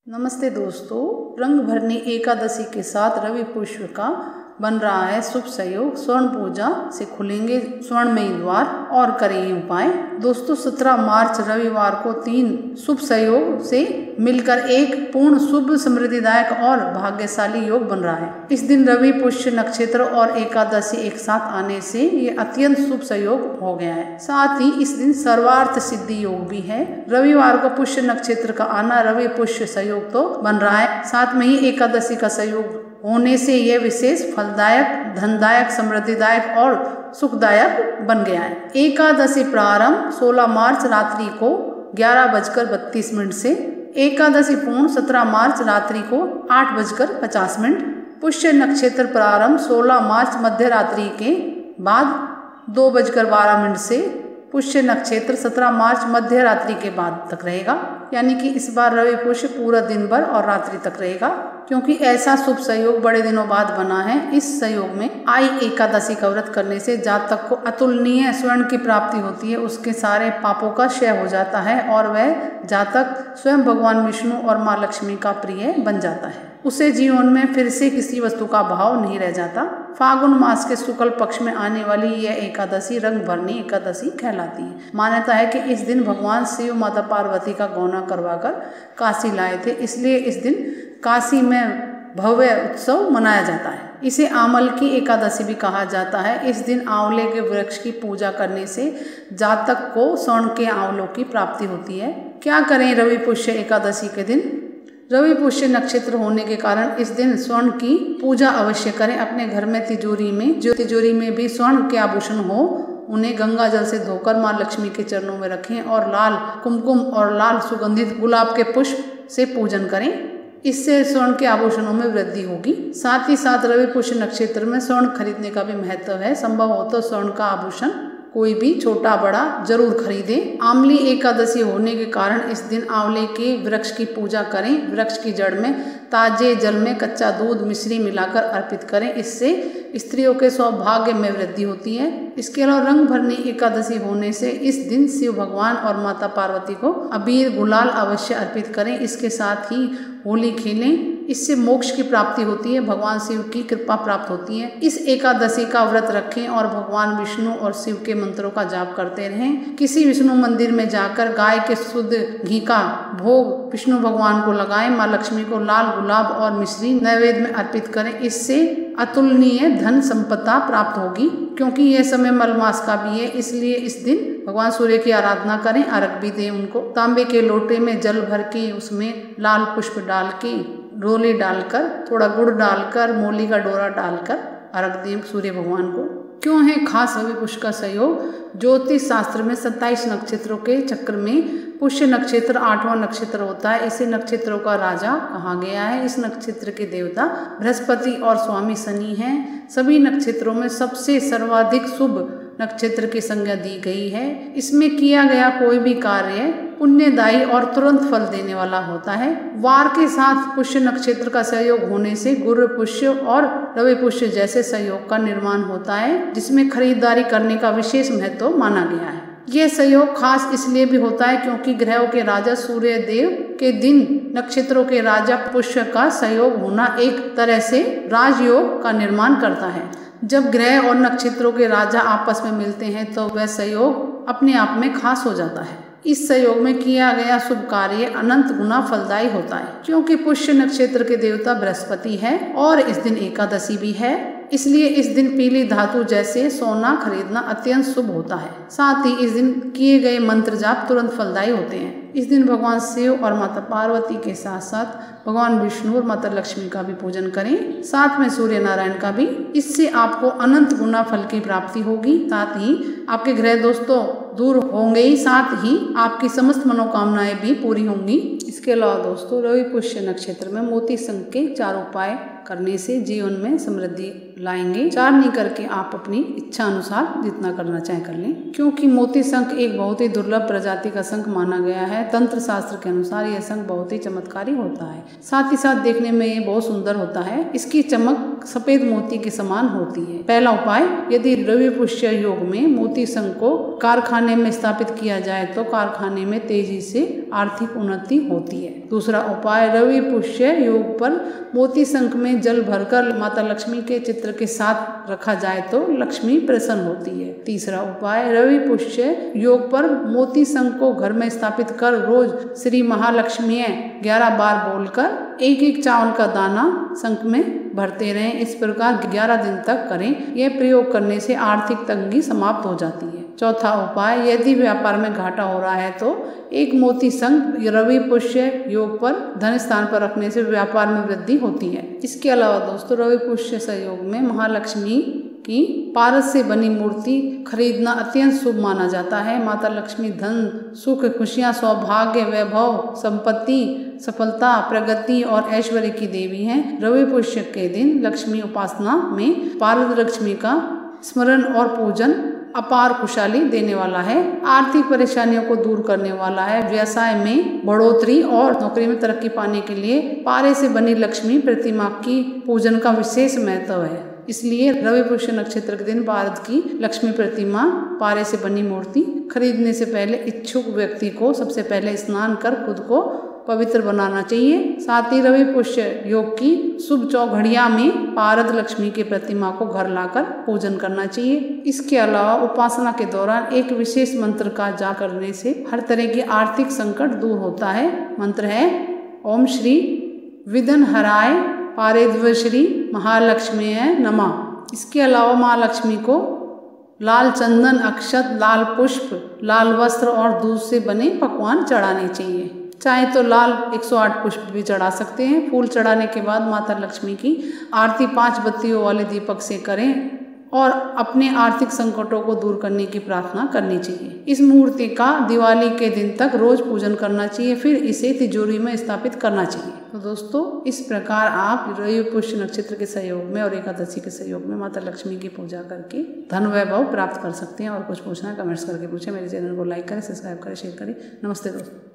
नमस्ते दोस्तों, रंग भरनी एकादशी के साथ रवि पुष्य का बन रहा है शुभ सहयोग। स्वर्ण पूजा से खुलेंगे स्वर्णमयी द्वार और करें उपाय। दोस्तों 17 मार्च रविवार को 3 शुभ सहयोग से मिलकर एक पूर्ण शुभ समृद्धिदायक और भाग्यशाली योग बन रहा है। इस दिन रवि पुष्य नक्षत्र और एकादशी एक साथ आने से ये अत्यंत शुभ सहयोग हो गया है। साथ ही इस दिन सर्वार्थ सिद्धि योग भी है। रविवार को पुष्य नक्षत्र का आना रवि पुष्य सहयोग तो बन रहा है, साथ में ही एकादशी का सहयोग होने से यह विशेष फलदायक, धनदायक, समृद्धिदायक और सुखदायक बन गया है। एकादशी प्रारंभ 16 मार्च रात्रि को 11:32 से, एकादशी पूर्ण 17 मार्च रात्रि को 8:50। पुष्य नक्षत्र प्रारंभ 16 मार्च मध्य रात्रि के बाद 2:12 से पुष्य नक्षत्र 17 मार्च मध्य रात्रि के बाद तक रहेगा। यानी कि इस बार रवि पुष्य पूरा दिन भर और रात्रि तक रहेगा, क्योंकि ऐसा शुभ सहयोग बड़े दिनों बाद बना है। इस सहयोग में आई एकादशी का व्रत करने से जातक को अतुलनीय स्वर्ण की प्राप्ति होती है, उसके सारे पापों का क्षय हो जाता है और वह जातक स्वयं भगवान विष्णु और माँ लक्ष्मी का प्रिय बन जाता है। उसे जीवन में फिर से किसी वस्तु का भाव नहीं रह जाता। फागुन मास के शुक्ल पक्ष में आने वाली यह एकादशी रंग भरनी एकादशी कहलाती है। मान्यता है कि इस दिन भगवान शिव माता पार्वती का गौना करवाकर काशी लाए थे, इसलिए इस दिन काशी में भव्य उत्सव मनाया जाता है। इसे आमल की एकादशी भी कहा जाता है। इस दिन आंवले के वृक्ष की पूजा करने से जातक को स्वर्ण के आंवलों की प्राप्ति होती है। क्या करें रवि पुष्य एकादशी के दिन? रवि पुष्य नक्षत्र होने के कारण इस दिन स्वर्ण की पूजा अवश्य करें। अपने घर में तिजोरी में भी स्वर्ण के आभूषण हो, उन्हें गंगा जल से धोकर माँ लक्ष्मी के चरणों में रखें और लाल कुमकुम और लाल सुगंधित गुलाब के पुष्प से पूजन करें। इससे स्वर्ण के आभूषणों में वृद्धि होगी। साथ ही साथ रवि पुष्य नक्षत्र में स्वर्ण खरीदने का भी महत्व है। संभव हो तो स्वर्ण का आभूषण कोई भी छोटा बड़ा जरूर खरीदें। आंवली एकादशी होने के कारण इस दिन आंवले के वृक्ष की पूजा करें। वृक्ष की जड़ में ताजे जल में कच्चा दूध मिश्री मिलाकर अर्पित करें, इससे स्त्रियों के सौभाग्य में वृद्धि होती है। इसके अलावा रंग भरनी एकादशी होने से इस दिन शिव भगवान और माता पार्वती को अबीर गुलाल अवश्य अर्पित करें। इसके साथ ही होली खेलें, इससे मोक्ष की प्राप्ति होती है, भगवान शिव की कृपा प्राप्त होती है। इस एकादशी का व्रत रखें और भगवान विष्णु और शिव के मंत्रों का जाप करते रहें। किसी विष्णु मंदिर में जाकर गाय के शुद्ध घी का भोग विष्णु भगवान को लगाएं। माँ लक्ष्मी को लाल गुलाब और मिश्री नैवेद्य में अर्पित करें, इससे अतुलनीय धन संपदा प्राप्त होगी। क्योंकि यह समय मलमास का भी है, इसलिए इस दिन भगवान सूर्य की आराधना करें, अर्घ भी दें उनको। तांबे के लोटे में जल भर के उसमें लाल पुष्प डाल के, रोली डालकर, थोड़ा गुड़ डालकर, मूली का डोरा डालकर अर्घ दें सूर्य भगवान को। क्यों है खास रवि पुष्य का सहयोग? ज्योतिष शास्त्र में 27 नक्षत्रों के चक्र में पुष्य नक्षत्र 8वां नक्षत्र होता है। इसे नक्षत्रों का राजा कहा गया है। इस नक्षत्र के देवता बृहस्पति और स्वामी शनि हैं। सभी नक्षत्रों में सबसे सर्वाधिक शुभ नक्षत्र की संज्ञा दी गई है। इसमें किया गया कोई भी कार्य पुण्यदायी और तुरंत फल देने वाला होता है। वार के साथ पुष्य नक्षत्र का सहयोग होने से गुरु पुष्य और रवि पुष्य जैसे सहयोग का निर्माण होता है, जिसमें खरीदारी करने का विशेष महत्व माना गया है। यह सहयोग खास इसलिए भी होता है क्योंकि ग्रहों के राजा सूर्य देव के दिन नक्षत्रों के राजा पुष्य का सहयोग होना एक तरह से राजयोग का निर्माण करता है। जब ग्रह और नक्षत्रों के राजा आपस में मिलते हैं तो वह सहयोग अपने आप में खास हो जाता है। इस सहयोग में किया गया शुभ कार्य अनंत गुना फलदायी होता है। क्योंकि पुष्य नक्षत्र के देवता बृहस्पति है और इस दिन एकादशी भी है, इसलिए इस दिन पीली धातु जैसे सोना खरीदना अत्यंत शुभ होता है। साथ ही इस दिन किए गए मंत्र जाप तुरंत फलदायी होते हैं। इस दिन भगवान शिव और माता पार्वती के साथ साथ भगवान विष्णु और माता लक्ष्मी का भी पूजन करें, साथ में सूर्य नारायण का भी। इससे आपको अनंत गुना फल की प्राप्ति होगी। साथ ही आपके ग्रह दोस्तों दूर होंगे ही, साथ ही आपकी समस्त मनोकामनाएं भी पूरी होंगी। इसके अलावा दोस्तों रवि पुष्य नक्षत्र में मोती शंख के 4 उपाय करने से जीवन में समृद्धि लाएंगे। 4 नहीं करके आप अपनी इच्छा अनुसार जितना करना चाहे कर लें, क्योंकि मोती शंख एक बहुत ही दुर्लभ प्रजाति का शंख माना गया है। तंत्र शास्त्र के अनुसार यह शंख बहुत ही चमत्कारी होता है। साथ ही साथ देखने में ये बहुत सुंदर होता है। इसकी चमक सफेद मोती के समान होती है। पहला उपाय, यदि रवि पुष्य योग में मोती संघ को कारखाने में स्थापित किया जाए तो कारखाने में तेजी से आर्थिक उन्नति होती है। दूसरा उपाय, रवि पुष्य योग पर मोती संघ में जल भरकर माता लक्ष्मी के चित्र के साथ रखा जाए तो लक्ष्मी प्रसन्न होती है। तीसरा उपाय, रवि पुष्य योग पर मोती संघ को घर में स्थापित कर रोज श्री महालक्ष्मी 11 बार बोलकर एक एक चावल का दाना संख में भरते रहें। इस प्रकार 11 दिन तक करें। यह प्रयोग करने से आर्थिक तंगी समाप्त हो जाती है। चौथा उपाय, यदि व्यापार में घाटा हो रहा है तो एक मोती संघ रवि पुष्य योग पर धन स्थान पर रखने से व्यापार में वृद्धि होती है। इसके अलावा दोस्तों, रवि पुष्य संयोग में महालक्ष्मी की पारस से बनी मूर्ति खरीदना अत्यंत शुभ माना जाता है। माता लक्ष्मी धन, सुख, खुशियां, सौभाग्य, वैभव, संपत्ति, सफलता, प्रगति और ऐश्वर्य की देवी हैं। रवि पुष्य के दिन लक्ष्मी उपासना में पारद लक्ष्मी का स्मरण और पूजन अपार खुशहाली देने वाला है, आर्थिक परेशानियों को दूर करने वाला है। व्यवसाय में बढ़ोतरी और नौकरी में तरक्की पाने के लिए पारे से बनी लक्ष्मी प्रतिमा की पूजन का विशेष महत्व है। इसलिए रवि पुष्य नक्षत्र के दिन भारत की लक्ष्मी प्रतिमा पारे से बनी मूर्ति खरीदने से पहले इच्छुक व्यक्ति को सबसे पहले स्नान कर खुद को पवित्र बनाना चाहिए। साथ ही रवि पुष्य योग की शुभ चौघड़िया में पारद लक्ष्मी की प्रतिमा को घर लाकर पूजन करना चाहिए। इसके अलावा उपासना के दौरान एक विशेष मंत्र का जाप करने से हर तरह की आर्थिक संकट दूर होता है। मंत्र है ओम श्री विघ्नहराय पारेद्वश्री महालक्ष्मी नमः। इसके अलावा महालक्ष्मी को लाल चंदन, अक्षत, लाल पुष्प, लाल वस्त्र और दूध से बने पकवान चढ़ाने चाहिए। चाहे तो लाल 108 पुष्प भी चढ़ा सकते हैं। फूल चढ़ाने के बाद माता लक्ष्मी की आरती 5 बत्तियों वाले दीपक से करें और अपने आर्थिक संकटों को दूर करने की प्रार्थना करनी चाहिए। इस मूर्ति का दिवाली के दिन तक रोज पूजन करना चाहिए, फिर इसे तिजोरी में स्थापित करना चाहिए। तो दोस्तों, इस प्रकार आप रवि पुष्य नक्षत्र के सहयोग में और एकादशी के सहयोग में माता लक्ष्मी की पूजा करके धन वैभव प्राप्त कर सकते हैं। और कुछ पूछना है कमेंट्स करके पूछे। मेरे चैनल को लाइक करें, सब्सक्राइब करें, शेयर करें। नमस्ते दोस्तों।